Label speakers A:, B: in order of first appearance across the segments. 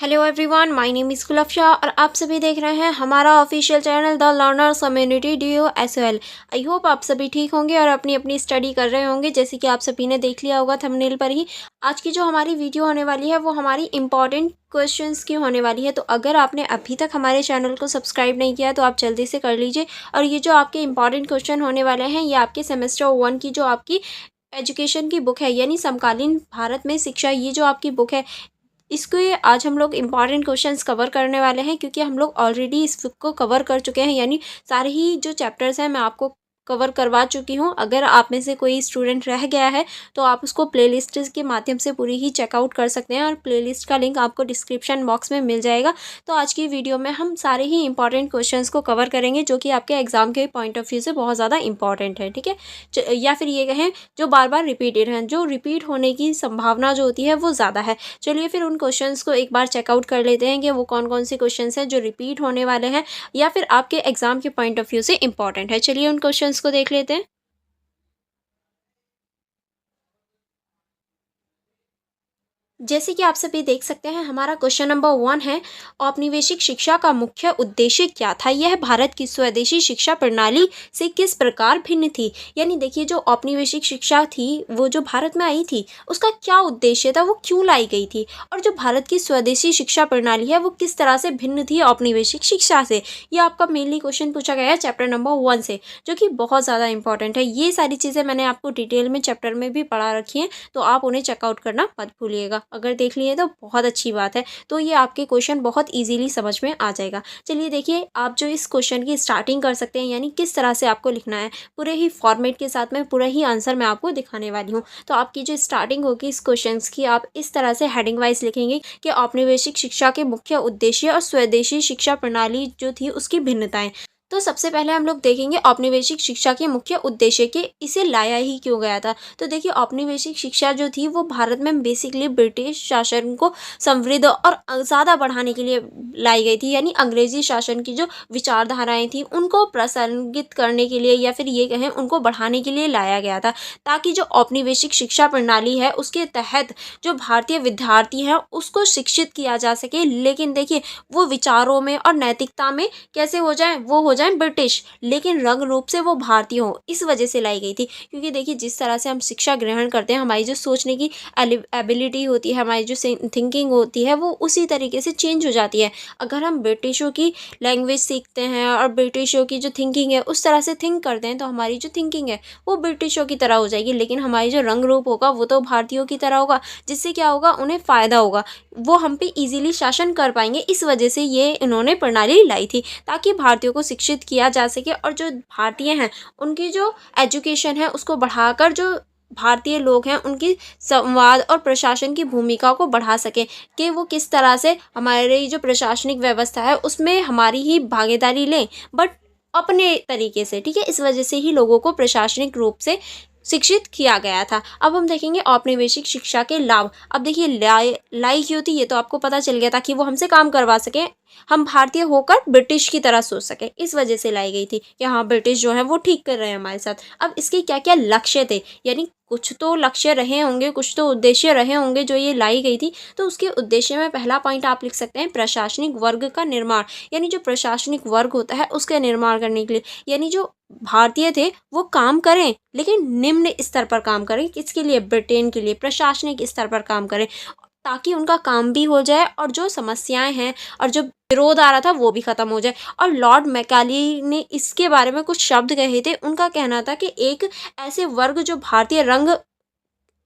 A: Hello everyone, my name is Gulfasha और आप सभी देख रहे हैं हमारा official channel the learners community DOSOL। I hope आप सभी ठीक होंगे और अपनी अपनी स्टडी कर रहे होंगे। जैसे कि आप सभी ने देख लिया होगा थंबनेल पर ही, आज की जो हमारी वीडियो होने वाली है वो हमारी इंपॉर्टेंट क्वेश्चंस की होने वाली है। तो अगर आपने अभी तक हमारे चैनल को सब्सक्राइब नहीं किया तो आप जल्दी से कर लीजिए। और ये जो आपके इंपॉर्टेंट क्वेश्चन होने वाले हैं ये आपके सेमेस्टर 1 की जो आपकी एजुकेशन की बुक है, यानी समकालीन भारत में शिक्षा, ये जो आपकी बुक है इसके आज हम लोग इम्पॉर्टेंट क्वेश्चंस कवर करने वाले हैं। क्योंकि हम लोग ऑलरेडी इस बुक को कवर कर चुके हैं, यानी सारे ही जो चैप्टर्स हैं मैं आपको कवर करवा चुकी हूँ। अगर आप में से कोई स्टूडेंट रह गया है तो आप उसको प्लेलिस्ट के माध्यम से पूरी ही चेकआउट कर सकते हैं और प्लेलिस्ट का लिंक आपको डिस्क्रिप्शन बॉक्स में मिल जाएगा। तो आज की वीडियो में हम सारे ही इंपॉर्टेंट क्वेश्चंस को कवर करेंगे जो कि आपके एग्जाम के पॉइंट ऑफ व्यू से बहुत ज़्यादा इंपॉर्टेंट है, ठीक है। या फिर ये कहें जो बार बार रिपीटेड हैं, जो रिपीट होने की संभावना जो होती है वो ज़्यादा है। चलिए फिर उन क्वेश्चंस को एक बार चेकआउट कर लेते हैं कि वो कौन कौन से क्वेश्चंस हैं जो रिपीट होने वाले हैं या फिर आपके एग्जाम के पॉइंट ऑफ व्यू से इंपॉर्टेंट है। चलिए उन क्वेश्चंस को देख लेते हैं। जैसे कि आप सभी देख सकते हैं हमारा क्वेश्चन नंबर 1 है, औपनिवेशिक शिक्षा का मुख्य उद्देश्य क्या था? यह भारत की स्वदेशी शिक्षा प्रणाली से किस प्रकार भिन्न थी? यानी देखिए जो औपनिवेशिक शिक्षा थी वो जो भारत में आई थी उसका क्या उद्देश्य था, वो क्यों लाई गई थी, और जो भारत की स्वदेशी शिक्षा प्रणाली है वो किस तरह से भिन्न थी औपनिवेशिक शिक्षा से। ये आपका मेनली क्वेश्चन पूछा गया है चैप्टर नंबर 1 से, जो कि बहुत ज़्यादा इंपॉर्टेंट है। ये सारी चीज़ें मैंने आपको डिटेल में चैप्टर में भी पढ़ा रखी हैं, तो आप उन्हें चेकआउट करना मत भूलिएगा। अगर देख लिए तो बहुत अच्छी बात है, तो ये आपके क्वेश्चन बहुत इजीली समझ में आ जाएगा। चलिए देखिए, आप जो इस क्वेश्चन की स्टार्टिंग कर सकते हैं, यानी किस तरह से आपको लिखना है, पूरे ही फॉर्मेट के साथ में पूरा ही आंसर मैं आपको दिखाने वाली हूँ। तो आपकी जो स्टार्टिंग होगी इस क्वेश्चन की, आप इस तरह से हेडिंग वाइज लिखेंगे कि औपनिवेशिक शिक्षा के मुख्य उद्देश्य और स्वदेशी शिक्षा प्रणाली जो थी उसकी भिन्नताएं। तो सबसे पहले हम लोग देखेंगे औपनिवेशिक शिक्षा के मुख्य उद्देश्य के इसे लाया ही क्यों गया था। तो देखिए औपनिवेशिक शिक्षा जो थी वो भारत में बेसिकली ब्रिटिश शासन को समृद्ध और ज़्यादा बढ़ाने के लिए लाई गई थी। यानी अंग्रेजी शासन की जो विचारधाराएं थी उनको प्रासंगित करने के लिए या फिर ये कहें उनको बढ़ाने के लिए लाया गया था, ताकि जो औपनिवेशिक शिक्षा प्रणाली है उसके तहत जो भारतीय विद्यार्थी हैं उसको शिक्षित किया जा सके। लेकिन देखिए वो विचारों में और नैतिकता में कैसे हो जाए, वो हो जाए ब्रिटिश, लेकिन रंग रूप से वो भारतीय हो, इस वजह से लाई गई थी। क्योंकि देखिए जिस तरह से हम शिक्षा ग्रहण करते हैं, हमारी जो सोचने की एबिलिटी होती है, हमारी जो थिंकिंग होती है वो उसी तरीके से चेंज हो जाती है। अगर हम ब्रिटिशों की लैंग्वेज सीखते हैं और ब्रिटिशों की जो थिंकिंग है उस तरह से थिंक करते हैं तो हमारी जो थिंकिंग है वो ब्रिटिशों की तरह हो जाएगी, लेकिन हमारी जो रंग रूप होगा वो तो भारतीयों की तरह होगा। जिससे क्या होगा, उन्हें फ़ायदा होगा, वो हम पे इजीली शासन कर पाएंगे। इस वजह से ये इन्होंने प्रणाली लाई थी, ताकि भारतीयों को शिक्षित किया जा सके और जो भारतीय हैं उनकी जो एजुकेशन है उसको बढ़ाकर जो भारतीय लोग हैं उनकी संवाद और प्रशासन की भूमिका को बढ़ा सकें, कि वो किस तरह से हमारी जो प्रशासनिक व्यवस्था है उसमें हमारी ही भागीदारी लें, बट अपने तरीके से, ठीक है। इस वजह से ही लोगों को प्रशासनिक रूप से शिक्षित किया गया था। अब हम देखेंगे औपनिवेशिक शिक्षा के लाभ। अब देखिए लाई क्यों थी ये तो आपको पता चल गया था, कि वो हमसे काम करवा सकें, हम भारतीय होकर ब्रिटिश की तरह सोच सकें, इस वजह से लाई गई थी कि हाँ ब्रिटिश जो है वो ठीक कर रहे हैं हमारे साथ। अब इसके क्या क्या लक्ष्य थे, यानी कुछ तो लक्ष्य रहे होंगे, कुछ तो उद्देश्य रहे होंगे जो ये लाई गई थी। तो उसके उद्देश्य में पहला पॉइंट आप लिख सकते हैं प्रशासनिक वर्ग का निर्माण, यानी जो प्रशासनिक वर्ग होता है उसका निर्माण करने के लिए, यानी जो भारतीय थे वो काम करें लेकिन निम्न स्तर पर काम करें। किसके लिए? ब्रिटेन के लिए, प्रशासनिक स्तर पर काम करें, ताकि उनका काम भी हो जाए और जो समस्याएं हैं और जो विरोध आ रहा था वो भी खत्म हो जाए। और लॉर्ड मैकाले ने इसके बारे में कुछ शब्द कहे थे। उनका कहना था कि एक ऐसे वर्ग जो भारतीय रंग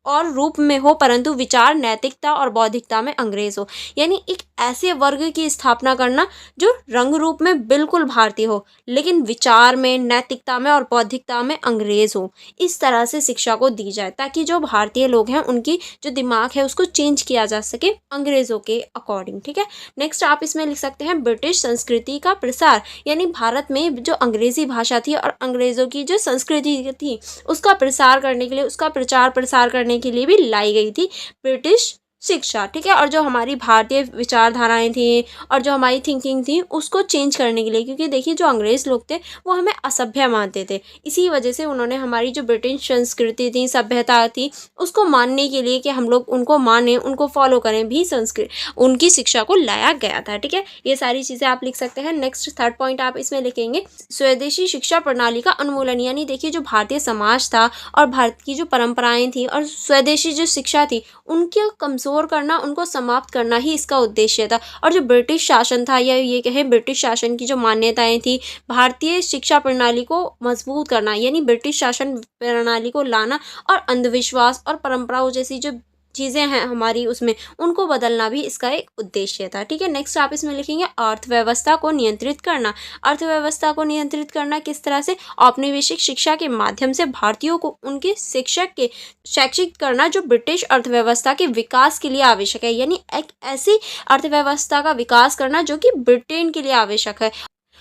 A: और रूप में हो परंतु विचार, नैतिकता और बौद्धिकता में अंग्रेज हो, यानी एक ऐसे वर्ग की स्थापना करना जो रंग रूप में बिल्कुल भारतीय हो लेकिन विचार में, नैतिकता में और बौद्धिकता में अंग्रेज हो। इस तरह से शिक्षा को दी जाए ताकि जो भारतीय लोग हैं उनकी जो दिमाग है उसको चेंज किया जा सके अंग्रेजों के अकॉर्डिंग, ठीक है। नेक्स्ट आप इसमें लिख सकते हैं ब्रिटिश संस्कृति का प्रसार, यानी भारत में जो अंग्रेजी भाषा थी और अंग्रेजों की जो संस्कृति थी उसका प्रसार करने के लिए, उसका प्रचार प्रसार करने के लिए भी लाई गई थी ब्रिटिश शिक्षा, ठीक है। और जो हमारी भारतीय विचारधाराएं थी और जो हमारी थिंकिंग थी उसको चेंज करने के लिए, क्योंकि देखिए जो अंग्रेज़ लोग थे वो हमें असभ्य मानते थे, इसी वजह से उन्होंने हमारी जो ब्रिटिश संस्कृति थी, सभ्यता थी, उसको मानने के लिए कि हम लोग उनको माने, उनको फॉलो करें भी संस्कृत उनकी शिक्षा को लाया गया था, ठीक है। ये सारी चीज़ें आप लिख सकते हैं। नेक्स्ट थर्ड पॉइंट आप इसमें लिखेंगे स्वदेशी शिक्षा प्रणाली का उन्मूलन, यानी देखिए जो भारतीय समाज था और भारत की जो परंपराएं थी और स्वदेशी जो शिक्षा थी उनके कमज़ोर करना, उनको समाप्त करना ही इसका उद्देश्य था। और जो ब्रिटिश शासन था, या ये कहें ब्रिटिश शासन की जो मान्यताएं थी, भारतीय शिक्षा प्रणाली को मजबूत करना, यानी ब्रिटिश शासन प्रणाली को लाना और अंधविश्वास और परंपराओं जैसी जो चीज़ें हैं हमारी उसमें उनको बदलना भी इसका एक उद्देश्य था, ठीक है। नेक्स्ट आप इसमें लिखेंगे अर्थव्यवस्था को नियंत्रित करना। अर्थव्यवस्था को नियंत्रित करना किस तरह से? औपनिवेशिक शिक्षा के माध्यम से भारतीयों को उनके शिक्षक के शैक्षिक करना जो ब्रिटिश अर्थव्यवस्था के विकास के लिए आवश्यक है, यानी एक ऐसी अर्थव्यवस्था का विकास करना जो कि ब्रिटेन के लिए आवश्यक है।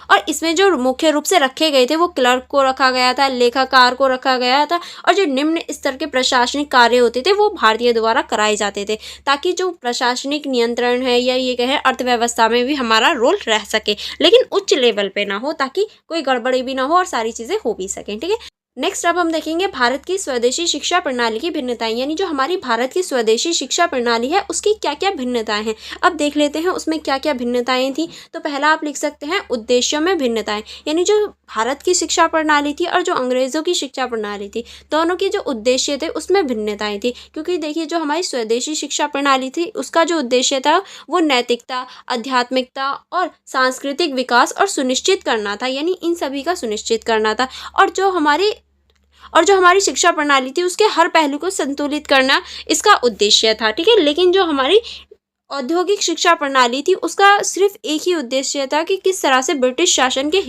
A: और इसमें जो मुख्य रूप से रखे गए थे वो क्लर्क को रखा गया था, लेखाकार को रखा गया था, और जो निम्न स्तर के प्रशासनिक कार्य होते थे वो भारतीय द्वारा कराए जाते थे, ताकि जो प्रशासनिक नियंत्रण है या ये कहें अर्थव्यवस्था में भी हमारा रोल रह सके, लेकिन उच्च लेवल पे ना हो, ताकि कोई गड़बड़ी भी ना हो और सारी चीज़ें हो भी सकें, ठीक है। नेक्स्ट अब हम देखेंगे भारत की स्वदेशी शिक्षा प्रणाली की भिन्नताएं, यानी जो हमारी भारत की स्वदेशी शिक्षा प्रणाली है उसकी क्या क्या भिन्नताएं हैं। अब देख लेते हैं उसमें क्या क्या भिन्नताएं थी। तो पहला आप लिख सकते हैं उद्देश्यों में भिन्नताएं, यानी जो भारत की शिक्षा प्रणाली थी और जो अंग्रेज़ों की शिक्षा प्रणाली थी, दोनों के जो उद्देश्य थे उसमें भिन्नताएं थी। क्योंकि देखिए जो हमारी स्वदेशी शिक्षा प्रणाली थी उसका जो उद्देश्य था वो नैतिकता, आध्यात्मिकता और सांस्कृतिक विकास और सुनिश्चित करना था, यानी इन सभी का सुनिश्चित करना था। और जो हमारी शिक्षा प्रणाली थी उसके हर पहलू को संतुलित करना इसका उद्देश्य था, ठीक है। लेकिन जो हमारी औद्योगिक शिक्षा प्रणाली थी उसका सिर्फ एक ही उद्देश्य था कि किस तरह से ब्रिटिश शासन के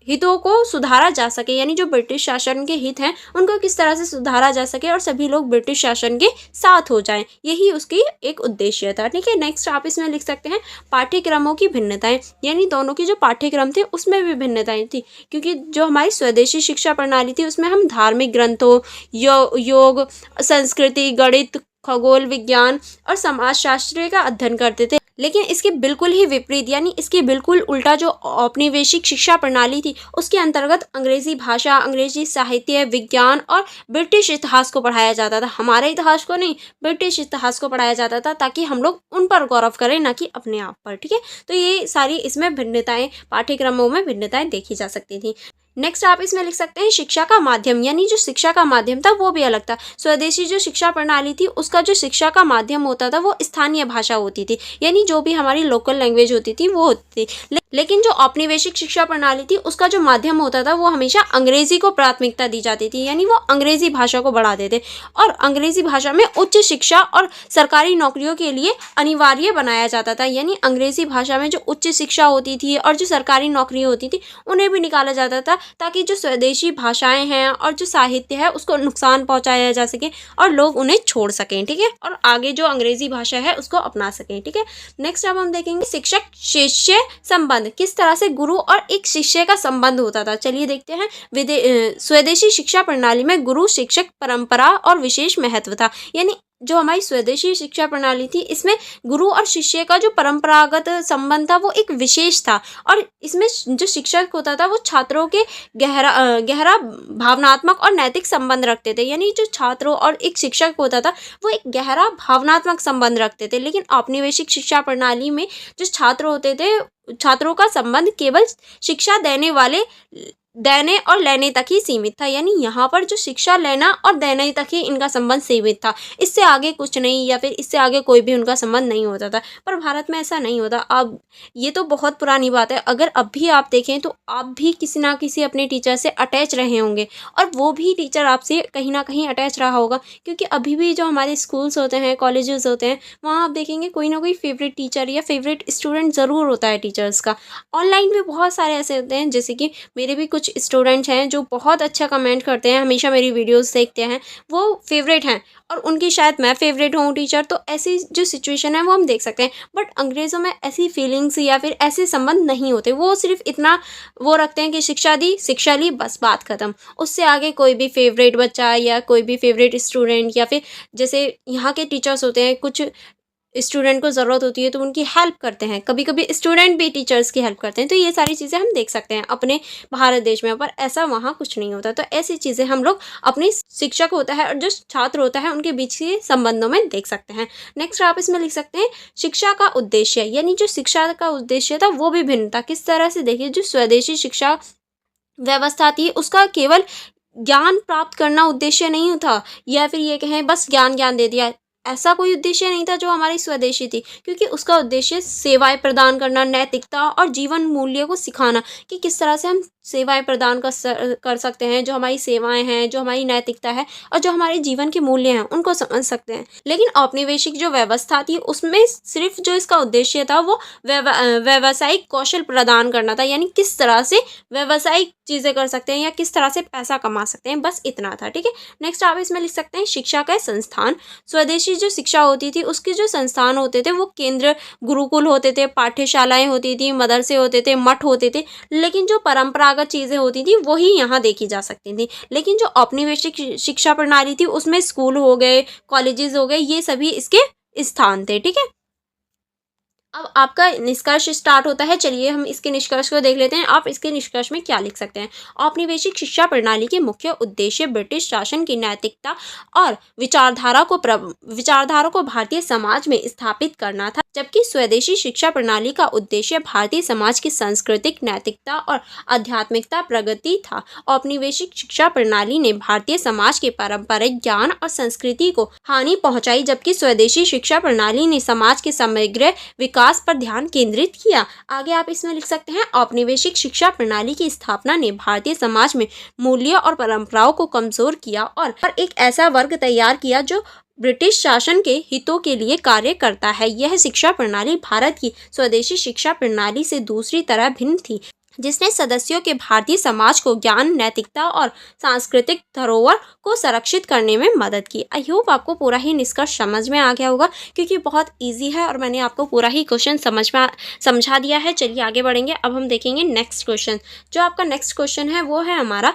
A: हितों को सुधारा जा सके, यानी जो ब्रिटिश शासन के हित हैं उनको किस तरह से सुधारा जा सके और सभी लोग ब्रिटिश शासन के साथ हो जाएं, यही उसकी एक उद्देश्य था, ठीक है। नेक्स्ट आप इसमें लिख सकते हैं पाठ्यक्रमों की भिन्नताएं, यानी दोनों के जो पाठ्यक्रम थे उसमें भी भिन्नताएं थी। क्योंकि जो हमारी स्वदेशी शिक्षा प्रणाली थी उसमें हम धार्मिक ग्रंथों, योग, संस्कृति, गणित, खगोल विज्ञान और समाजशास्त्र का अध्ययन करते थे। लेकिन इसके बिल्कुल ही विपरीत, यानी इसके बिल्कुल उल्टा जो औपनिवेशिक शिक्षा प्रणाली थी उसके अंतर्गत अंग्रेजी भाषा, अंग्रेजी साहित्य, विज्ञान और ब्रिटिश इतिहास को पढ़ाया जाता था। हमारे इतिहास को नहीं, ब्रिटिश इतिहास को पढ़ाया जाता था, ताकि हम लोग उन पर गौरव करें, ना कि अपने आप पर, ठीक है। तो ये सारी इसमें भिन्नताएं, पाठ्यक्रमों में भिन्नताएं देखी जा सकती थी। नेक्स्ट आप इसमें लिख सकते हैं शिक्षा का माध्यम, यानी जो शिक्षा का माध्यम था वो भी अलग था। स्वदेशी जो शिक्षा प्रणाली थी उसका जो शिक्षा का माध्यम होता था वो स्थानीय भाषा होती थी, यानी जो भी हमारी लोकल लैंग्वेज होती थी वो होती थी। लेकिन जो औपनिवेशिक शिक्षा प्रणाली थी उसका जो माध्यम होता था वो हमेशा अंग्रेजी को प्राथमिकता दी जाती थी, यानी वो अंग्रेजी भाषा को बढ़ाते थे और अंग्रेजी भाषा में उच्च शिक्षा और सरकारी नौकरियों के लिए अनिवार्य बनाया जाता था। यानी अंग्रेजी भाषा में जो उच्च शिक्षा होती थी और जो सरकारी नौकरी होती थी उन्हें भी निकाला जाता था, ताकि जो स्वदेशी भाषाएं हैं और जो साहित्य है उसको नुकसान पहुंचाया जा सके और लोग उन्हें छोड़ सकें, ठीक है, और आगे जो अंग्रेजी भाषा है उसको अपना सकें, ठीक है। नेक्स्ट अब हम देखेंगे शिक्षक शिष्य संबंध, किस तरह से गुरु और एक शिष्य का संबंध होता था। चलिए देखते हैं। स्वदेशी शिक्षा प्रणाली में गुरु शिक्षक परंपरा और विशेष महत्व था, यानी जो हमारी स्वदेशी शिक्षा प्रणाली थी इसमें गुरु और शिष्य का जो परंपरागत संबंध था वो एक विशेष था, और इसमें जो शिक्षक होता था वो छात्रों के गहरा भावनात्मक और नैतिक संबंध रखते थे, यानी जो छात्रों और एक शिक्षक होता था वो एक गहरा भावनात्मक संबंध रखते थे। लेकिन औपनिवेशिक शिक्षा प्रणाली में जो छात्र होते थे, छात्रों का संबंध केवल शिक्षा देने और लेने तक ही सीमित था, यानी यहाँ पर जो शिक्षा लेना और देने तक ही इनका संबंध सीमित था, इससे आगे कुछ नहीं, या फिर इससे आगे कोई भी उनका संबंध नहीं होता था। पर भारत में ऐसा नहीं होता। अब ये तो बहुत पुरानी बात है, अगर अब भी आप देखें तो आप भी किसी ना किसी अपने टीचर से अटैच रहे होंगे और वो भी टीचर आपसे कहीं ना कहीं अटैच रहा होगा, क्योंकि अभी भी जो हमारे स्कूल्स होते हैं, कॉलेजेस होते हैं, वहाँ आप देखेंगे कोई ना कोई फेवरेट टीचर या फेवरेट स्टूडेंट ज़रूर होता है टीचर्स का। ऑनलाइन भी बहुत सारे ऐसे होते हैं, जैसे कि मेरे भी कुछ कुछ स्टूडेंट्स हैं जो बहुत अच्छा कमेंट करते हैं, हमेशा मेरी वीडियोस देखते हैं, वो फेवरेट हैं और उनकी शायद मैं फेवरेट हूँ टीचर, तो ऐसी जो सिचुएशन है वो हम देख सकते हैं। बट अंग्रेज़ों में ऐसी फीलिंग्स या फिर ऐसे संबंध नहीं होते, वो सिर्फ इतना वो रखते हैं कि शिक्षा दी, शिक्षा ली, बस बात ख़त्म। उससे आगे कोई भी फेवरेट बच्चा या कोई भी फेवरेट स्टूडेंट या फिर जैसे यहाँ के टीचर्स होते हैं, कुछ स्टूडेंट को ज़रूरत होती है तो उनकी हेल्प करते हैं, कभी कभी स्टूडेंट भी टीचर्स की हेल्प करते हैं। तो ये सारी चीज़ें हम देख सकते हैं अपने भारत देश में, पर ऐसा वहाँ कुछ नहीं होता। तो ऐसी चीज़ें हम लोग अपने शिक्षक होता है और जो छात्र होता है उनके बीच के संबंधों में देख सकते हैं। नेक्स्ट आप इसमें लिख सकते हैं शिक्षा का उद्देश्य, यानी जो शिक्षा का उद्देश्य था वो भी भिन्न था। किस तरह से देखिए, जो स्वदेशी शिक्षा व्यवस्था थी उसका केवल ज्ञान प्राप्त करना उद्देश्य नहीं था, या फिर ये कहें बस ज्ञान ज्ञान दे दिया, ऐसा कोई उद्देश्य नहीं था जो हमारी स्वदेशी थी, क्योंकि उसका उद्देश्य सेवाएं प्रदान करना, नैतिकता और जीवन मूल्य को सिखाना कि किस तरह से हम सेवाएं प्रदान कर सकते हैं, जो हमारी सेवाएं हैं, जो हमारी नैतिकता है और जो हमारे जीवन के मूल्य हैं उनको समझ सकते हैं। लेकिन औपनिवेशिक जो व्यवस्था थी उसमें सिर्फ जो इसका उद्देश्य था वो व्यावसायिक कौशल प्रदान करना था, यानी किस तरह से व्यावसायिक चीज़ें कर सकते हैं या किस तरह से पैसा कमा सकते हैं, बस इतना था। ठीक है, नेक्स्ट आप इसमें लिख सकते हैं शिक्षा का संस्थान। स्वदेशी जो शिक्षा होती थी उसके जो संस्थान होते थे वो केंद्र गुरुकुल होते थे, पाठ्यशालाएं होती थी, मदरसे होते थे, मठ होते थे, लेकिन जो परंपरागत चीज़ें होती थी वही यहाँ देखी जा सकती थी। लेकिन जो औपनिवेशिक शिक्षा प्रणाली थी उसमें स्कूल हो गए, कॉलेजेस हो गए, ये सभी इसके स्थान थे। ठीक है, अब आपका निष्कर्ष स्टार्ट होता है। चलिए हम इसके निष्कर्ष को देख लेते हैं। आप इसके निष्कर्ष में क्या लिख सकते हैं? औपनिवेशिक शिक्षा प्रणाली के मुख्य उद्देश्य ब्रिटिश शासन की नैतिकता और विचारधारा को भारतीय समाज में स्थापित करना था, जबकि स्वदेशी शिक्षा प्रणाली का उद्देश्य भारतीय समाज की सांस्कृतिक नैतिकता और आध्यात्मिकता प्रगति था। औपनिवेशिक शिक्षा प्रणाली ने भारतीय समाज के पारंपरिक ज्ञान और संस्कृति को हानि पहुंचाई, जबकि स्वदेशी शिक्षा प्रणाली ने समाज के समग्र विकास पर ध्यान केंद्रित किया। आगे आप इसमें लिख सकते हैं औपनिवेशिक शिक्षा प्रणाली की स्थापना ने भारतीय समाज में मूल्यों और परंपराओं को कमजोर किया और एक ऐसा वर्ग तैयार किया जो ब्रिटिश शासन के हितों के लिए कार्य करता है। यह शिक्षा प्रणाली भारत की स्वदेशी शिक्षा प्रणाली से दूसरी तरह भिन्न थी, जिसने सदस्यों के भारतीय समाज को ज्ञान, नैतिकता और सांस्कृतिक धरोहर को संरक्षित करने में मदद की। आई होप आपको पूरा ही निष्कर्ष समझ में आ गया होगा, क्योंकि बहुत इजी है और मैंने आपको पूरा ही क्वेश्चन समझा दिया है। चलिए आगे बढ़ेंगे। अब हम देखेंगे नेक्स्ट क्वेश्चन। जो आपका नेक्स्ट क्वेश्चन है वो है हमारा,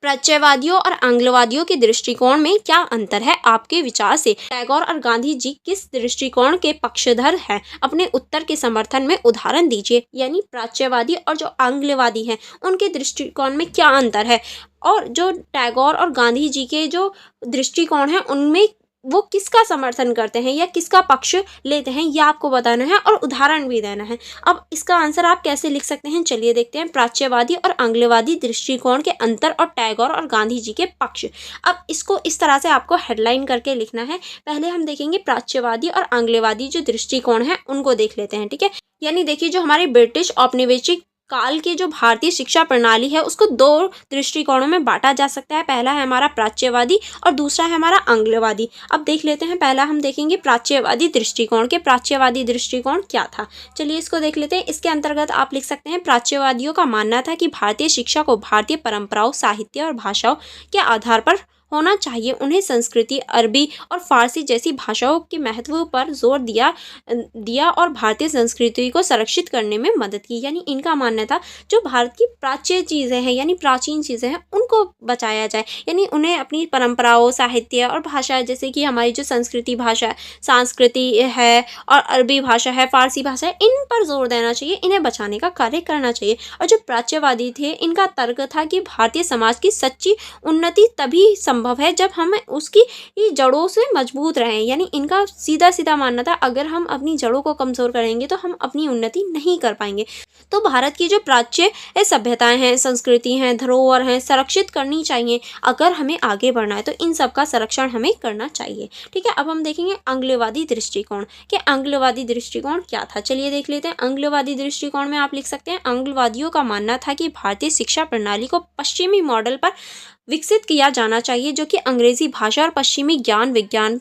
A: प्राच्यवादियों और आंग्लवादियों के दृष्टिकोण में क्या अंतर है? आपके विचार से टैगोर और गांधी जी किस दृष्टिकोण के पक्षधर हैं? अपने उत्तर के समर्थन में उदाहरण दीजिए। यानी प्राच्यवादी और जो आंग्लवादी हैं उनके दृष्टिकोण में क्या अंतर है, और जो टैगोर और गांधी जी के जो दृष्टिकोण है उनमें वो किसका समर्थन करते हैं या किसका पक्ष लेते हैं, ये आपको बताना है और उदाहरण भी देना है। अब इसका आंसर आप कैसे लिख सकते हैं, चलिए देखते हैं। प्राच्यवादी और आंग्लवादी दृष्टिकोण के अंतर और टैगोर और गांधी जी के पक्ष। अब इसको इस तरह से आपको हेडलाइन करके लिखना है। पहले हम देखेंगे प्राच्यवादी और आंग्लवादी जो दृष्टिकोण है उनको देख लेते हैं। ठीक है, यानी देखिए जो हमारे ब्रिटिश औपनिवेशिक काल की जो भारतीय शिक्षा प्रणाली है उसको दो दृष्टिकोणों में बांटा जा सकता है। पहला है हमारा प्राच्यवादी और दूसरा है हमारा आंग्लवादी। अब देख लेते हैं, पहला हम देखेंगे प्राच्यवादी दृष्टिकोण के प्राच्यवादी दृष्टिकोण क्या था। चलिए इसको देख लेते हैं। इसके अंतर्गत आप लिख सकते हैं, प्राच्यवादियों का मानना था कि भारतीय शिक्षा को भारतीय परंपराओं, साहित्य और भाषाओं के आधार पर होना चाहिए। उन्हें संस्कृति, अरबी और फारसी जैसी भाषाओं के महत्व पर जोर दिया और भारतीय संस्कृति को संरक्षित करने में मदद की। यानी इनका मानना था जो भारत की प्राच्य चीज़ें हैं यानी प्राचीन चीज़ें हैं उनको बचाया जाए, यानी उन्हें अपनी परंपराओं, साहित्य और भाषा, जैसे कि हमारी जो संस्कृति है और अरबी भाषा है, फारसी भाषा है, इन पर जोर देना चाहिए, इन्हें बचाने का कार्य करना चाहिए। और जो प्राच्यवादी थे इनका तर्क था कि भारतीय समाज की सच्ची उन्नति तभी संभव है जब हम उसकी जड़ों से मजबूत रहें। यानी इनका सीधा सीधा मानना था, अगर हम अपनी जड़ों को कमजोर करेंगे तो हम अपनी उन्नति नहीं कर पाएंगे। तो भारत की जो प्राच्य सभ्यताएं हैं, संस्कृति हैं, धरोहर हैं, संरक्षित करनी चाहिए। अगर हमें आगे बढ़ना है तो इन सब का संरक्षण हमें करना चाहिए। ठीक है, अब हम देखेंगे आंग्लवादी दृष्टिकोण कि आंग्लवादी दृष्टिकोण क्या था। चलिए देख लेते हैं। आंग्लवादी दृष्टिकोण में आप लिख सकते हैं, आंग्लवादियों का मानना था कि भारतीय शिक्षा प्रणाली को पश्चिमी मॉडल पर विकसित किया जाना चाहिए, जो कि अंग्रेजी भाषा और पश्चिमी ज्ञान विज्ञान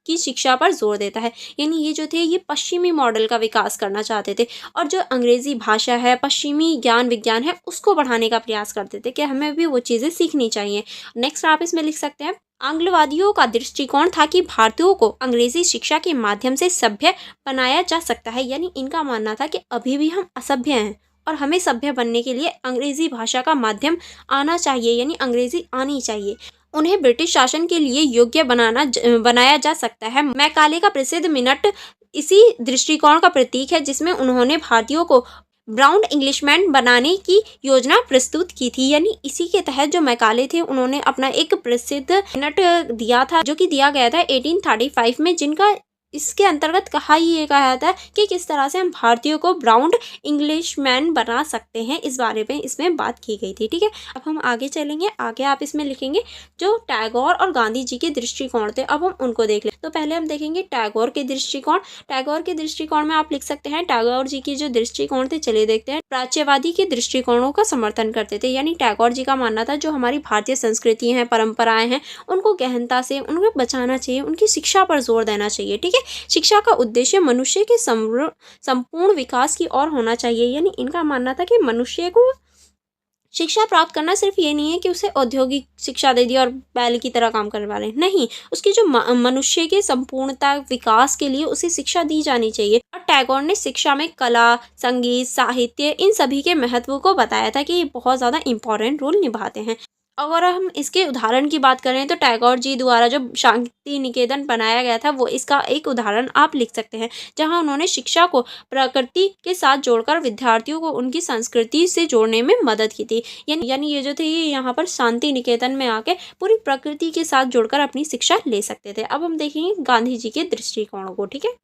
A: की शिक्षा पर जोर देता है। यानी ये जो थे ये पश्चिमी मॉडल का विकास करना चाहते थे और जो अंग्रेजी भाषा है, पश्चिमी ज्ञान विज्ञान है, उसको बढ़ाने का प्रयास करते थे कि हमें भी वो चीज़ें सीखनी चाहिए। नेक्स्ट आप इसमें लिख सकते हैं, आंग्लवादियों का दृष्टिकोण था कि भारतीयों को अंग्रेजी शिक्षा के माध्यम से सभ्य बनाया जा सकता है। यानी इनका मानना था कि अभी भी हम असभ्य हैं और हमें सभ्य बनने के लिए अंग्रेजी भाषा का माध्यम आना चाहिए, यानी अंग्रेजी आनी चाहिए। उन्हें ब्रिटिश शासन के लिए योग्य बनाया जा सकता है। मैकाले का प्रसिद्ध मिनट इसी दृष्टिकोण का प्रतीक है, जिसमें उन्होंने भारतीयों को ब्राउन इंग्लिशमैन बनाने की योजना प्रस्तुत की थी। यानी इसी के तहत जो मैकाले थे उन्होंने अपना एक प्रसिद्ध मिनट दिया था, जो कि दिया गया था 1835 में, जिनका इसके अंतर्गत कहा ये गया था कि किस तरह से हम भारतीयों को ब्राउन इंग्लिशमैन बना सकते हैं, इस बारे में इसमें बात की गई थी। ठीक है, अब हम आगे चलेंगे। आगे आप इसमें लिखेंगे जो टैगोर और गांधी जी के दृष्टिकोण थे, अब हम उनको देख लें। तो पहले हम देखेंगे टैगोर के दृष्टिकोण। टैगोर के दृष्टिकोण में आप लिख सकते हैं, टैगोर जी की जो दृष्टिकोण थे, चलिए देखते हैं। प्राच्यवादी के दृष्टिकोणों का समर्थन करते थे। यानी टैगोर जी का मानना था जो हमारी भारतीय संस्कृति है, परंपराएं हैं, उनको गहनता से उनको बचाना चाहिए, उनकी शिक्षा पर जोर देना चाहिए। ठीक है, शिक्षा का उद्देश्य मनुष्य के संपूर्ण विकास की ओर होना चाहिए। यानी इनका मानना था कि मनुष्य को शिक्षा प्राप्त करना सिर्फ ये नहीं है कि उसे औद्योगिक शिक्षा दे दी और बैल की तरह काम करने वाले, नहीं, उसकी जो मनुष्य के संपूर्णता विकास के लिए उसे शिक्षा दी जानी चाहिए। और टैगोर ने शिक्षा में कला, संगीत, साहित्य, इन सभी के महत्व को बताया था कि ये बहुत ज़्यादा इम्पोर्टेंट रोल निभाते हैं। अगर हम इसके उदाहरण की बात करें तो टैगोर जी द्वारा जो शांति निकेतन बनाया गया था, वो इसका एक उदाहरण आप लिख सकते हैं, जहां उन्होंने शिक्षा को प्रकृति के साथ जोड़कर विद्यार्थियों को उनकी संस्कृति से जोड़ने में मदद की थी। यानी ये जो थे ये यहाँ पर शांति निकेतन में आके पूरी प्रकृति के साथ जोड़कर अपनी शिक्षा ले सकते थे। अब हम देखेंगे गांधी जी के दृष्टिकोणों को। ठीक है,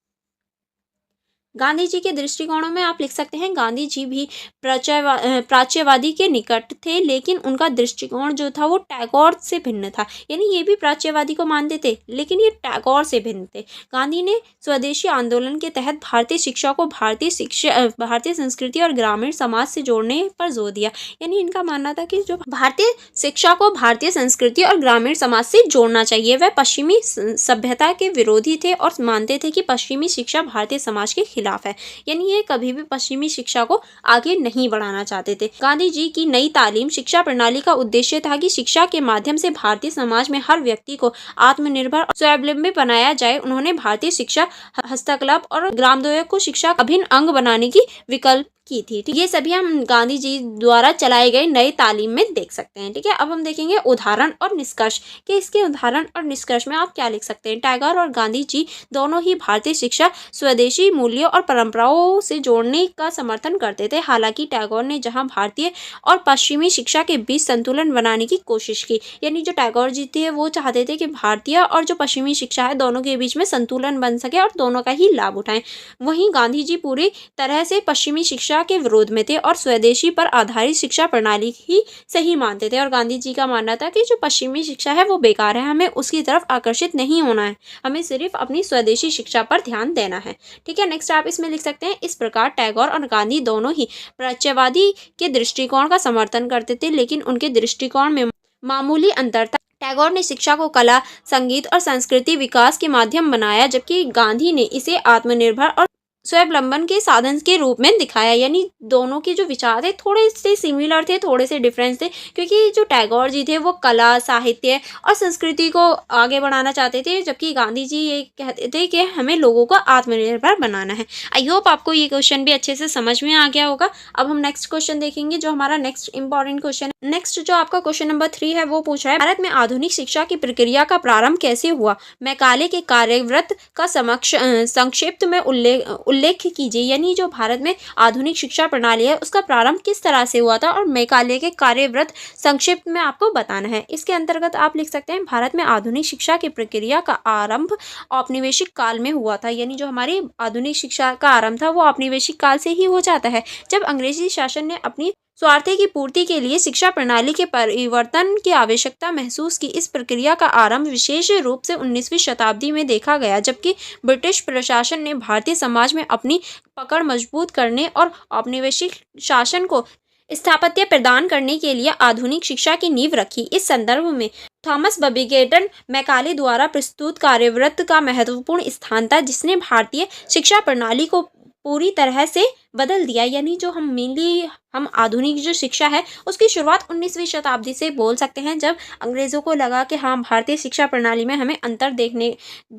A: गांधी जी के दृष्टिकोणों में आप लिख सकते हैं, गांधी जी भी प्राच्यवादी के निकट थे, लेकिन उनका दृष्टिकोण जो था वो टैगोर से भिन्न था। यानी ये भी प्राच्यवादी को मानते थे, लेकिन ये टैगोर से भिन्न थे। गांधी ने स्वदेशी आंदोलन के तहत भारतीय शिक्षा को भारतीय संस्कृति और ग्रामीण समाज से जोड़ने पर जोर दिया। यानी इनका मानना था कि जो भारतीय शिक्षा को भारतीय संस्कृति और ग्रामीण समाज से जोड़ना चाहिए। वह पश्चिमी सभ्यता के विरोधी थे और मानते थे कि पश्चिमी शिक्षा भारतीय समाज के खिलाफ है। यानी ये कभी भी पश्चिमी शिक्षा को आगे नहीं बढ़ाना चाहते थे। गांधी जी की नई तालीम शिक्षा प्रणाली का उद्देश्य था कि शिक्षा के माध्यम से भारतीय समाज में हर व्यक्ति को आत्मनिर्भर और स्वावलंबी बनाया जाए। उन्होंने भारतीय शिक्षा, हस्तकला और ग्रामोद्योग को शिक्षा का अभिन्न अंग बनाने की विकल्प की थी। ये सभी हम गांधी जी द्वारा चलाए गए नए तालीम में देख सकते हैं। ठीक है, अब हम देखेंगे उदाहरण और निष्कर्ष कि इसके उदाहरण और निष्कर्ष में आप क्या लिख सकते हैं। टैगोर और गांधी जी दोनों ही भारतीय शिक्षा स्वदेशी मूल्यों और परंपराओं से जोड़ने का समर्थन करते थे। हालांकि टैगोर ने जहां भारतीय और पश्चिमी शिक्षा के बीच संतुलन बनाने की कोशिश की, यानी जो टैगोर जी थे वो चाहते थे कि भारतीय और जो पश्चिमी शिक्षा है दोनों के बीच में संतुलन बन सके और दोनों का ही लाभ उठाएं। वहीं गांधी जी पूरी तरह से पश्चिमी शिक्षा के विरोध में थे और स्वदेशी पर आधारित शिक्षा प्रणाली ही सही मानते थे। और गांधी जी का मानना था कि जो पश्चिमी शिक्षा है वो बेकार है, हमें उसकी तरफ आकर्षित नहीं होना है, हमें सिर्फ अपनी स्वदेशी शिक्षा पर ध्यान देना है। ठीक है, नेक्स्ट आप इसमें लिख सकते हैं, इस प्रकार टैगोर और गांधी दोनों ही प्राच्यवादी के दृष्टिकोण का समर्थन करते थे, लेकिन उनके दृष्टिकोण में मामूली अंतर था। टैगोर ने शिक्षा को कला, संगीत और संस्कृति विकास के माध्यम बनाया, जबकि गांधी ने इसे आत्मनिर्भर और स्वावलंबन के साधन के रूप में दिखाया। यानी दोनों के जो विचार थे थोड़े से सिमिलर थे, थोड़े से डिफरेंस थे, क्योंकि जो टैगोर जी थे वो कला, साहित्य और संस्कृति को आगे बढ़ाना चाहते थे, जबकि गांधी जी ये कहते थे कि हमें लोगों को आत्मनिर्भर बनाना है। आई होप आपको ये क्वेश्चन भी अच्छे से समझ में आ गया होगा। अब हम नेक्स्ट क्वेश्चन देखेंगे, जो हमारा नेक्स्ट इंपॉर्टेंट क्वेश्चन है। नेक्स्ट जो आपका क्वेश्चन नंबर 3 है वो पूछ रहा है, भारत में आधुनिक शिक्षा की प्रक्रिया का प्रारंभ कैसे हुआ? मैकाले के कार्यव्रत का संक्षिप्त में उल्लेख कीजिए। यानी जो भारत में आधुनिक शिक्षा प्रणाली है उसका प्रारंभ किस तरह से हुआ था और मैकाले के कार्यव्रत संक्षिप्त में आपको बताना है। इसके अंतर्गत आप लिख सकते हैं, भारत में आधुनिक शिक्षा की प्रक्रिया का आरंभ औपनिवेशिक काल में हुआ था। यानी जो हमारी आधुनिक शिक्षा का आरंभ था वो औपनिवेशिक काल से ही हो जाता है, जब अंग्रेजी शासन ने अपनी स्वार्थ की पूर्ति के लिए शिक्षा प्रणाली के परिवर्तन की आवश्यकता महसूस की। इस प्रक्रिया का आरंभ विशेष रूप से 19वीं शताब्दी में देखा गया, जबकि ब्रिटिश प्रशासन ने भारतीय समाज में अपनी पकड़ मजबूत करने और औपनिवेशिक शासन को स्थापत्य प्रदान करने के लिए आधुनिक शिक्षा की नींव रखी। इस संदर्भ में थॉमस बेबिंगटन मैकाले द्वारा प्रस्तुत कार्यवृत्त का महत्वपूर्ण स्थान था, जिसने भारतीय शिक्षा प्रणाली को पूरी तरह से बदल दिया। यानी जो हम आधुनिक जो शिक्षा है उसकी शुरुआत 19वीं शताब्दी से बोल सकते हैं, जब अंग्रेज़ों को लगा कि हाँ, भारतीय शिक्षा प्रणाली में हमें अंतर देखने,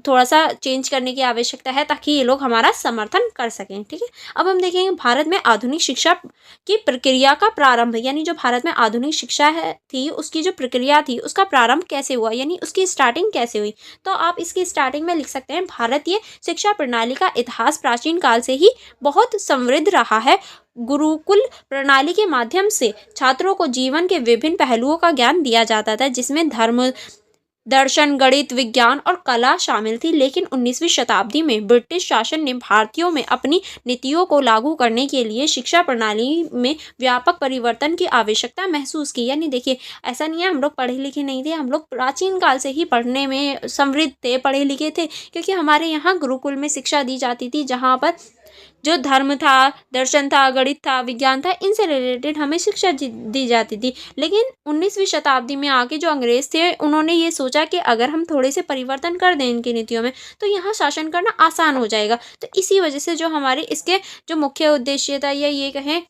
A: थोड़ा सा चेंज करने की आवश्यकता है ताकि ये लोग हमारा समर्थन कर सकें। ठीक है, अब हम देखेंगे भारत में आधुनिक शिक्षा की प्रक्रिया का प्रारंभ, यानी जो भारत में आधुनिक शिक्षा थी उसकी जो प्रक्रिया थी उसका प्रारंभ कैसे हुआ, यानी उसकी स्टार्टिंग कैसे हुई। तो आप इसकी स्टार्टिंग में लिख सकते हैं, भारतीय शिक्षा प्रणाली का इतिहास प्राचीन काल से ही बहुत समृद्ध रहा है। गुरुकुल प्रणाली के माध्यम से छात्रों को जीवन के विभिन्न पहलुओं का ज्ञान दिया जाता था, जिसमें धर्म, दर्शन, गणित, विज्ञान और कला शामिल थी। लेकिन 19वीं शताब्दी में ब्रिटिश शासन ने भारतीयों में अपनी नीतियों को लागू करने के लिए शिक्षा प्रणाली में व्यापक परिवर्तन की आवश्यकता महसूस की। यानी देखिए, ऐसा नहीं है हम लोग पढ़े लिखे नहीं थे, हम लोग प्राचीन काल से ही पढ़ने में समृद्ध थे, पढ़े लिखे थे, क्योंकि हमारे यहाँ गुरुकुल में शिक्षा दी जाती थी, जहाँ पर जो धर्म था, दर्शन था, गणित था, विज्ञान था, इनसे रिलेटेड हमें शिक्षा दी जाती थी। लेकिन 19वीं शताब्दी में आके जो अंग्रेज थे उन्होंने ये सोचा कि अगर हम थोड़े से परिवर्तन कर दें इनकी नीतियों में तो यहाँ शासन करना आसान हो जाएगा। तो इसी वजह से जो हमारे इसके जो मुख्य उद्देश्य था, या ये कहें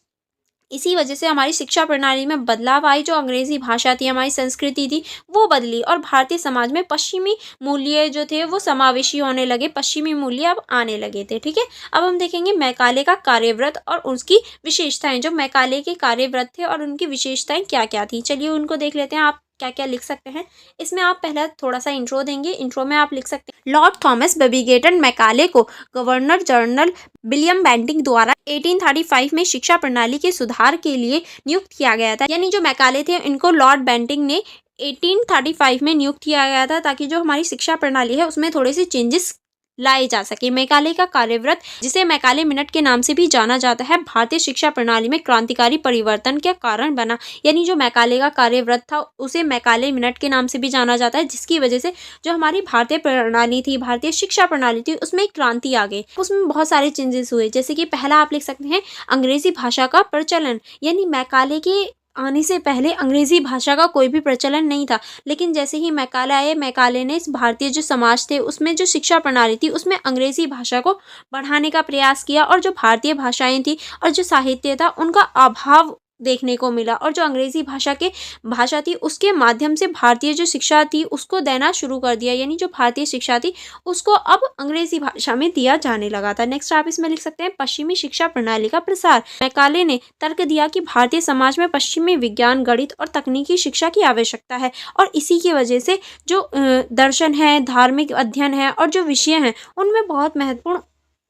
A: इसी वजह से हमारी शिक्षा प्रणाली में बदलाव आई। जो अंग्रेजी भाषा थी, हमारी संस्कृति थी, वो बदली और भारतीय समाज में पश्चिमी मूल्य जो थे वो समावेशी होने लगे, पश्चिमी मूल्य अब आने लगे थे। ठीक है, अब हम देखेंगे मैकाले का कार्यव्रत और उसकी विशेषताएं। जो मैकाले के कार्यव्रत थे और उनकी विशेषताएं क्या क्या थी, चलिए उनको देख लेते हैं। आप क्या क्या लिख सकते हैं इसमें। आप पहला थोड़ा सा इंट्रो देंगे। इंट्रो में आप लिख सकते हैं, लॉर्ड थॉमस बेबिंगटन मैकाले को गवर्नर जनरल विलियम बेंटिंक द्वारा 1835 में शिक्षा प्रणाली के सुधार के लिए नियुक्त किया गया था। यानी जो मैकाले थे इनको लॉर्ड बेंटिंक ने 1835 में नियुक्त किया गया था, ताकि जो हमारी शिक्षा प्रणाली है उसमें थोड़े से चेंजेस लाए जा सके। मैकाले का कार्यव्रत, जिसे मैकाले मिनट के नाम से भी जाना जाता है, भारतीय शिक्षा प्रणाली में क्रांतिकारी परिवर्तन के कारण बना। यानी जो मैकाले का कार्यव्रत था उसे मैकाले मिनट के नाम से भी जाना जाता है, जिसकी वजह से जो हमारी भारतीय प्रणाली थी, भारतीय शिक्षा प्रणाली थी, उसमें एक क्रांति आ गई। उसमें बहुत सारे चेंजेस हुए, जैसे कि पहला आप लिख सकते हैं अंग्रेजी भाषा का प्रचलन। यानी मैकाले के आने से पहले अंग्रेजी भाषा का कोई भी प्रचलन नहीं था, लेकिन जैसे ही मैकाले आए, मैकाले ने इस भारतीय जो समाज थे उसमें जो शिक्षा प्रणाली थी उसमें अंग्रेजी भाषा को बढ़ाने का प्रयास किया, और जो भारतीय भाषाएं थी और जो साहित्य था उनका अभाव देखने को मिला, और जो अंग्रेजी भाषा थी उसके माध्यम से भारतीय जो शिक्षा थी उसको देना शुरू कर दिया। यानी जो भारतीय शिक्षा थी उसको अब अंग्रेजी भाषा में दिया जाने लगा था। नेक्स्ट आप इसमें लिख सकते हैं पश्चिमी शिक्षा प्रणाली का प्रसार। मैकाले ने तर्क दिया कि भारतीय समाज में पश्चिमी विज्ञान, गणित और तकनीकी शिक्षा की आवश्यकता है, और इसी की वजह से जो दर्शन है, धार्मिक अध्ययन है और जो विषय हैं उनमें बहुत महत्वपूर्ण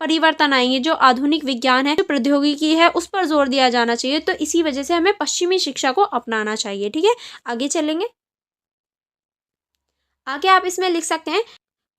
A: परिवर्तन आएंगे। जो आधुनिक विज्ञान है, जो प्रौद्योगिकी है, उस पर जोर दिया जाना चाहिए। तो इसी वजह से हमें पश्चिमी शिक्षा को अपनाना चाहिए। ठीक है, आगे चलेंगे। आगे आप इसमें लिख सकते हैं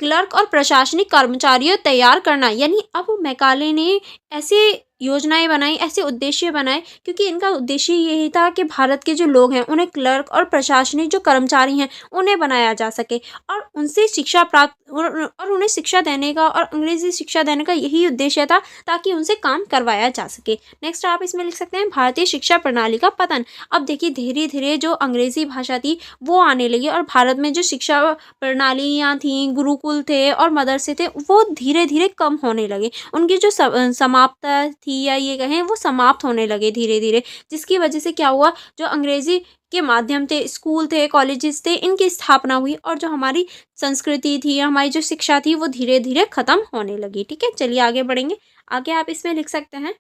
A: क्लर्क और प्रशासनिक कर्मचारियों तैयार करना। यानी अब मैकाले ने ऐसे योजनाएं बनाई, ऐसे उद्देश्य बनाए, क्योंकि इनका उद्देश्य यही था कि भारत के जो लोग हैं उन्हें क्लर्क और प्रशासनिक जो कर्मचारी हैं उन्हें बनाया जा सके, और उनसे शिक्षा प्राप्त और उन्हें शिक्षा देने का और अंग्रेजी शिक्षा देने का यही उद्देश्य था, ताकि उनसे काम करवाया जा सके। नेक्स्ट आप इसमें लिख सकते हैं भारतीय शिक्षा प्रणाली का पतन। अब देखिए, धीरे धीरे जो अंग्रेजी भाषा थी वो आने लगी, और भारत में जो शिक्षा प्रणालियाँ थी, गुरुकुल थे और मदरसे थे, वो धीरे धीरे कम होने लगे। उनकी जो समाप्ता थी, या ये कहें वो समाप्त होने लगे धीरे धीरे, जिसकी वजह से क्या हुआ, जो अंग्रेजी के माध्यम थे, स्कूल थे, कॉलेजेस थे, इनकी स्थापना हुई, और जो हमारी संस्कृति थी, हमारी जो शिक्षा थी वो धीरे धीरे खत्म होने लगी। ठीक है, चलिए आगे बढ़ेंगे। आगे आप इसमें लिख सकते हैं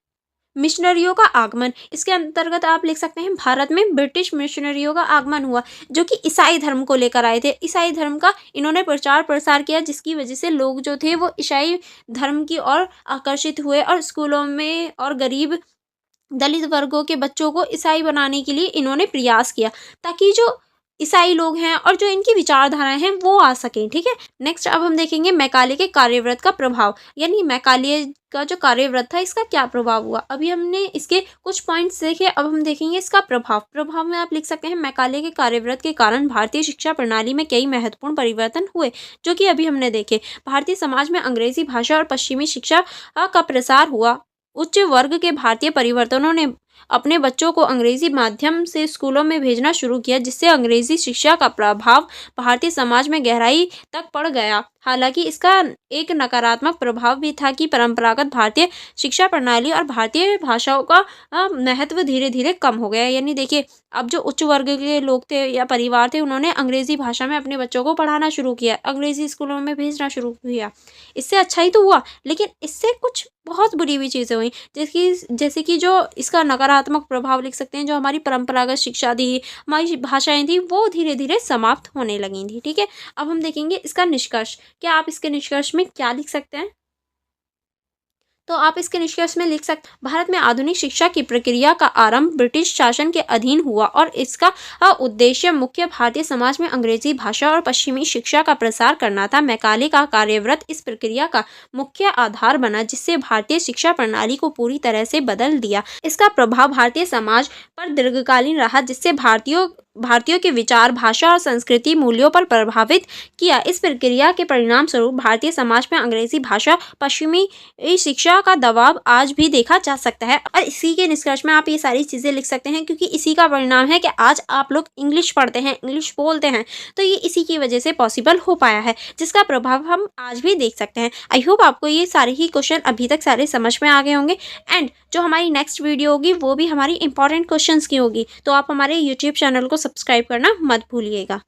A: मिशनरियों का आगमन। इसके अंतर्गत आप लिख सकते हैं भारत में ब्रिटिश मिशनरियों का आगमन हुआ, जो कि ईसाई धर्म को लेकर आए थे। ईसाई धर्म का इन्होंने प्रचार प्रसार किया, जिसकी वजह से लोग जो थे वो ईसाई धर्म की ओर आकर्षित हुए, और स्कूलों में और गरीब दलित वर्गों के बच्चों को ईसाई बनाने के लिए इन्होंने प्रयास किया, ताकि जो ईसाई लोग हैं और जो इनकी विचारधाराएं हैं वो आ सकें। ठीक है, नेक्स्ट अब हम देखेंगे मैकाले के कार्यव्रत का प्रभाव। यानी मैकाले का जो कार्यव्रत था इसका क्या प्रभाव हुआ। अभी हमने इसके कुछ पॉइंट्स देखे, अब हम देखेंगे इसका प्रभाव में आप लिख सकते हैं मैकाले के कार्यव्रत के कारण भारतीय शिक्षा प्रणाली में कई महत्वपूर्ण परिवर्तन हुए, जो कि अभी हमने देखे। भारतीय समाज में अंग्रेजी भाषा और पश्चिमी शिक्षा का प्रसार हुआ। उच्च वर्ग के भारतीय परिवर्तनों ने अपने बच्चों को अंग्रेजी माध्यम से स्कूलों में भेजना शुरू किया, जिससे अंग्रेजी शिक्षा का प्रभाव भारतीय समाज में गहराई तक पड़ गया। हालांकि इसका एक नकारात्मक प्रभाव भी था कि परंपरागत भारतीय शिक्षा प्रणाली और भारतीय भाषाओं का महत्व धीरे धीरे कम हो गया। यानी देखिए, अब जो उच्च वर्ग के लोग थे या परिवार थे, उन्होंने अंग्रेजी भाषा में अपने बच्चों को पढ़ाना शुरू किया, अंग्रेजी स्कूलों में भेजना शुरू किया। इससे अच्छा ही तो हुआ, लेकिन इससे कुछ बहुत बुरी भी चीज़ें हुई, जैसे कि जो इसका नकारात्मक प्रभाव लिख सकते हैं, जो हमारी परंपरागत शिक्षा थी, हमारी भाषाएं थी, वो धीरे धीरे समाप्त होने लगी थी। ठीक है, अब हम देखेंगे इसका निष्कर्ष। क्या आप इसके निष्कर्ष में क्या लिख सकते हैं? तो आप इसके निष्कर्ष में लिख सकते, भारत में आधुनिक शिक्षा की प्रक्रिया का आरंभ ब्रिटिश शासन के अधीन हुआ और इसका उद्देश्य मुख्य भारतीय समाज में अंग्रेजी भाषा और पश्चिमी शिक्षा का प्रसार करना था। मैकाले का कार्यव्रत इस प्रक्रिया का मुख्य आधार बना, जिससे भारतीय शिक्षा प्रणाली को पूरी तरह से बदल दिया। इसका प्रभाव भारतीय समाज पर दीर्घकालीन रहा, जिससे भारतीयों के विचार, भाषा और संस्कृति मूल्यों पर प्रभावित किया। इस प्रक्रिया के परिणाम स्वरूप भारतीय समाज में अंग्रेजी भाषा, पश्चिमी शिक्षा का दबाव आज भी देखा जा सकता है। और इसी के निष्कर्ष में आप ये सारी चीज़ें लिख सकते हैं, क्योंकि इसी का परिणाम है कि आज आप लोग इंग्लिश पढ़ते हैं, इंग्लिश बोलते हैं, तो ये इसी की वजह से पॉसिबल हो पाया है, जिसका प्रभाव हम आज भी देख सकते हैं। आई होप आपको ये सारे ही क्वेश्चन अभी तक सारे समझ में आ गए होंगे। एंड जो हमारी नेक्स्ट वीडियो होगी वो भी हमारी इंपॉर्टेंट क्वेश्चंस की होगी, तो आप हमारे यूट्यूब चैनल को सब्सक्राइब करना मत भूलिएगा।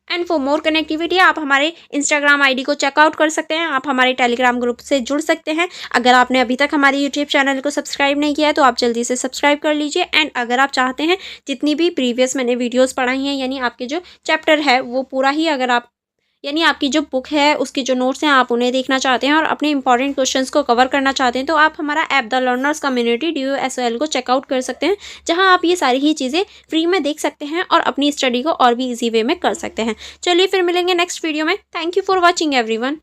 A: एंड फॉर मोर कनेक्टिविटी आप हमारे इंस्टाग्राम आईडी को चेकआउट कर सकते हैं, आप हमारे टेलीग्राम ग्रुप से जुड़ सकते हैं। अगर आपने अभी तक हमारे यूट्यूब चैनल को सब्सक्राइब नहीं किया है तो आप जल्दी से सब्सक्राइब कर लीजिए। एंड अगर आप चाहते हैं जितनी भी प्रीवियस मैंने वीडियोस पढ़ाई हैं, यानी आपके जो चैप्टर है वो पूरा ही, अगर आप यानी आपकी जो बुक है उसके जो नोट्स हैं आप उन्हें देखना चाहते हैं और अपने इंपॉर्टेंट क्वेश्चंस को कवर करना चाहते हैं, तो आप हमारा app the learners community DUSOL को चेकआउट कर सकते हैं, जहां आप ये सारी ही चीज़ें फ्री में देख सकते हैं और अपनी स्टडी को और भी ईजी वे में कर सकते हैं। चलिए फिर मिलेंगे नेक्स्ट वीडियो में। Thank you for watching everyone.